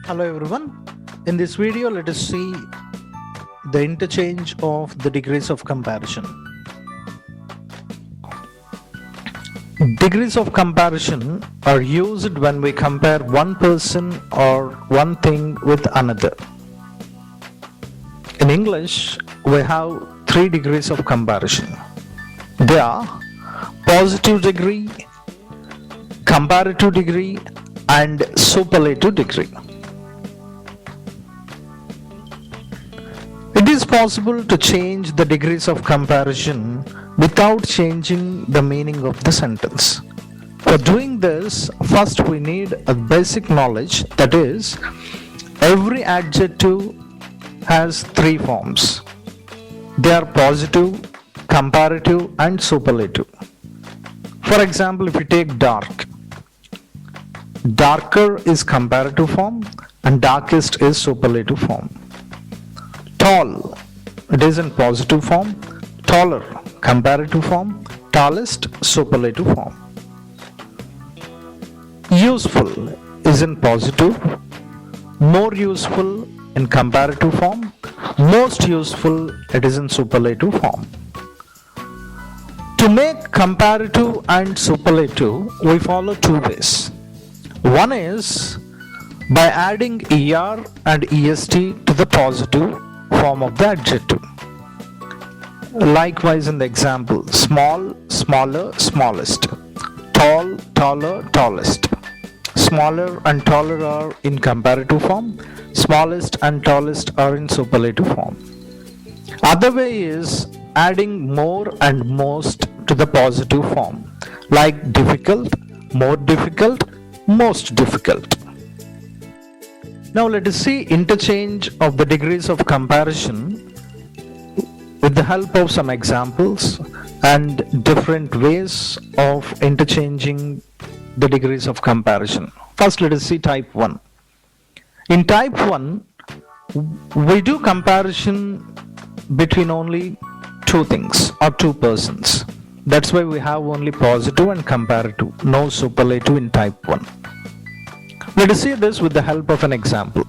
Hello everyone. In this video, let us see the interchange of the degrees of comparison. Degrees of comparison are used when we compare one person or one thing with another. In English, we have 3 degrees of comparison. They are positive degree, comparative degree, and superlative degree. It is possible to change the degrees of comparison without changing the meaning of the sentence. For doing this, first we need a basic knowledge, that is, every adjective has 3 forms. They are positive, comparative, and superlative. For example, if you take dark, darker is comparative form and darkest is superlative form. Tall, it is in positive form. Taller, comparative form. Tallest, superlative form. Useful is in positive. More useful in comparative form. Most useful, it is in superlative form. To make comparative and superlative, we follow 2 ways. One is by adding er and est to the positive form of the adjective. Likewise in the example, small, smaller, smallest. Tall, taller, tallest. Smaller and taller are in comparative form. Smallest and tallest are in superlative form. Other way is adding more and most to the positive form, like difficult, more difficult, most difficult. Now let us see interchange of the degrees of comparison with the help of some examples and different ways of interchanging the degrees of comparison. First, let us see type 1. In type 1, we do comparison between only 2 things or 2 persons. That's why we have only positive and comparative, no superlative in type 1. Let us see this with the help of an example.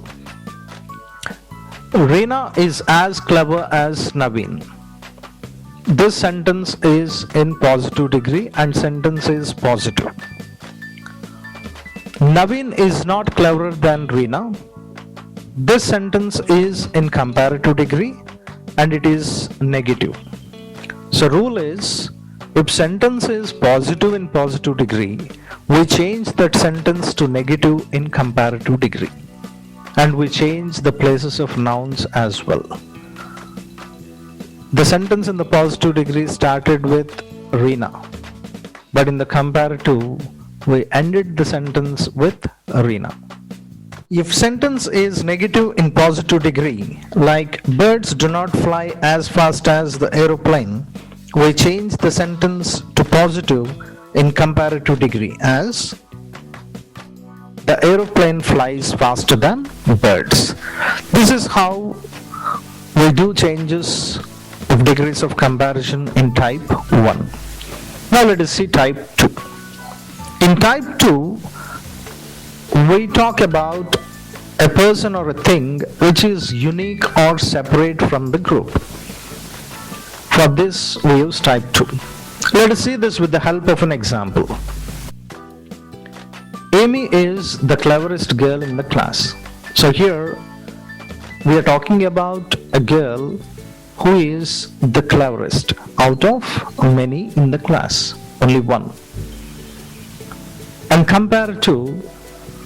Reena is as clever as Naveen. This sentence is in positive degree and sentence is positive. Naveen is not cleverer than Reena. This sentence is in comparative degree and it is negative. So rule is, if sentence is positive in positive degree, we change that sentence to negative in comparative degree. And we change the places of nouns as well. The sentence in the positive degree started with Reena, but in the comparative, we ended the sentence with Reena. If sentence is negative in positive degree, like birds do not fly as fast as the aeroplane, we change the sentence to positive in comparative degree as the aeroplane flies faster than birds. This is how we do changes of degrees of comparison in type 1. Now let us see type 2. In type 2, we talk about a person or a thing which is unique or separate from the group. For this, we use type 2. Let us see this with the help of an example. Amy is the cleverest girl in the class. So here, we are talking about a girl who is the cleverest out of many in the class, only one. And comparative,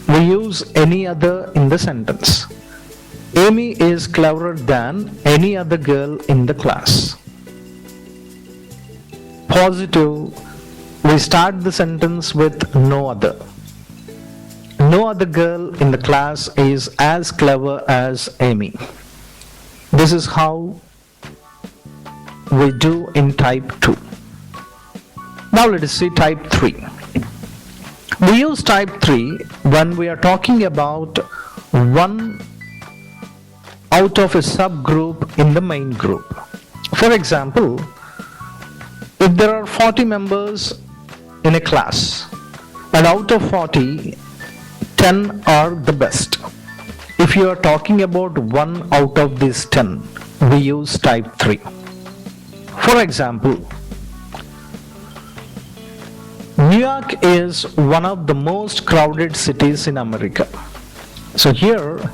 we use any other in the sentence. Amy is cleverer than any other girl in the class. Positive, we start the sentence with no other. No other girl in the class is as clever as Amy. This is how we do in type 2. Now let us see type 3. We use type 3 when we are talking about one out of a subgroup in the main group. For example, if there are 40 members in a class and out of 40, 10 are the best. if you are talking about 1 out of these 10, we use type 3. For example, New York is one of the most crowded cities in America. So here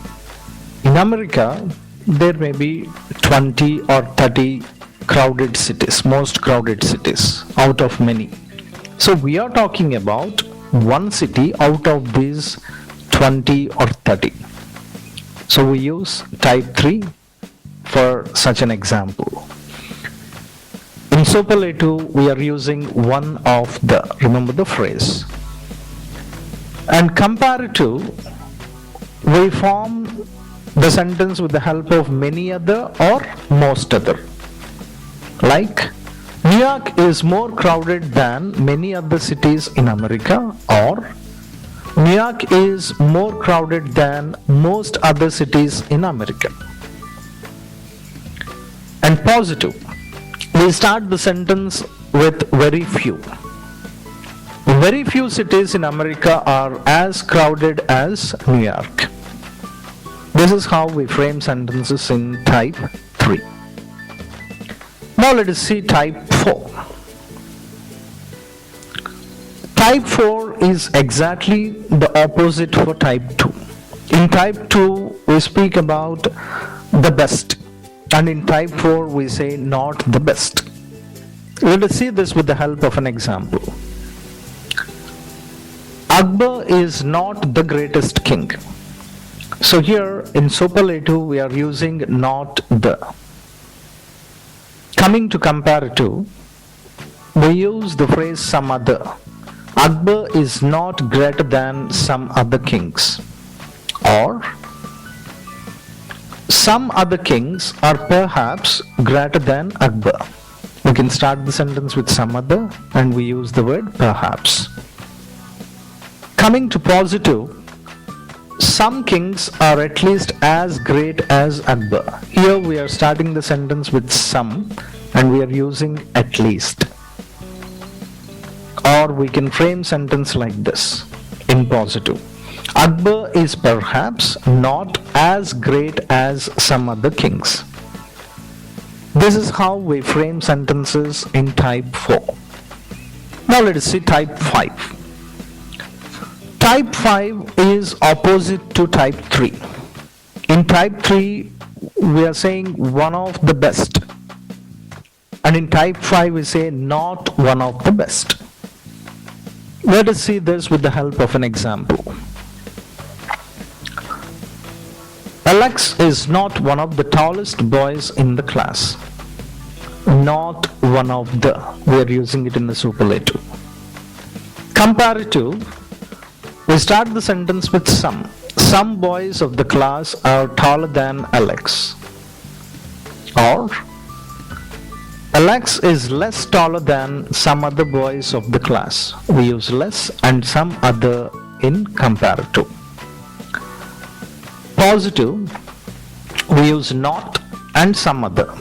in America, there may be 20 or 30 crowded cities, most crowded cities out of many. So we are talking about one city out of these 20 or 30. So we use type 3 for such an example. In superlative, we are using one of the, remember the phrase. And comparative, we form the sentence with the help of many other or most other. Like, New York is more crowded than many other cities in America, or New York is more crowded than most other cities in America. And positive, we start the sentence with very few. Very few cities in America are as crowded as New York. This is how we frame sentences in type 3. Now let us see type 4. Type 4 is exactly the opposite for type 2. In type 2, we speak about the best, and in type 4, we say not the best. Let us see this with the help of an example. Akbar is not the greatest king. So here in superlative, we are using not the. Coming to comparative, we use the phrase some other. Akbar is not greater than some other kings. Or some other kings are perhaps greater than Akbar. We can start the sentence with some other and we use the word perhaps. Coming to positive, some kings are at least as great as Akbar. Here we are starting the sentence with some and we are using at least. Or we can frame sentence like this in positive. Akbar is perhaps not as great as some other kings. This is how we frame sentences in type 4. Now let us see type 5. Type 5 is opposite to type 3. In type 3, we are saying one of the best. And in type 5, we say not one of the best. Let us see this with the help of an example. Alex is not one of the tallest boys in the class. Not one of the. We are using it in the superlative. Comparative, we start the sentence with some. Some boys of the class are taller than Alex. Or Alex is less taller than some other boys of the class. We use less and some other in comparative. Positive, we use not and some other.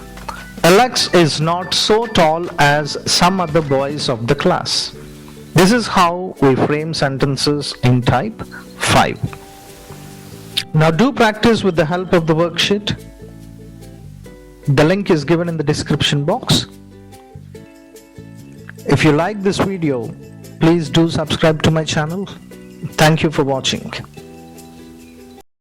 Alex is not so tall as some other boys of the class. This is how we frame sentences in type 5. Now do practice with the help of the worksheet. The link is given in the description box. If you like this video, please do subscribe to my channel. Thank you for watching.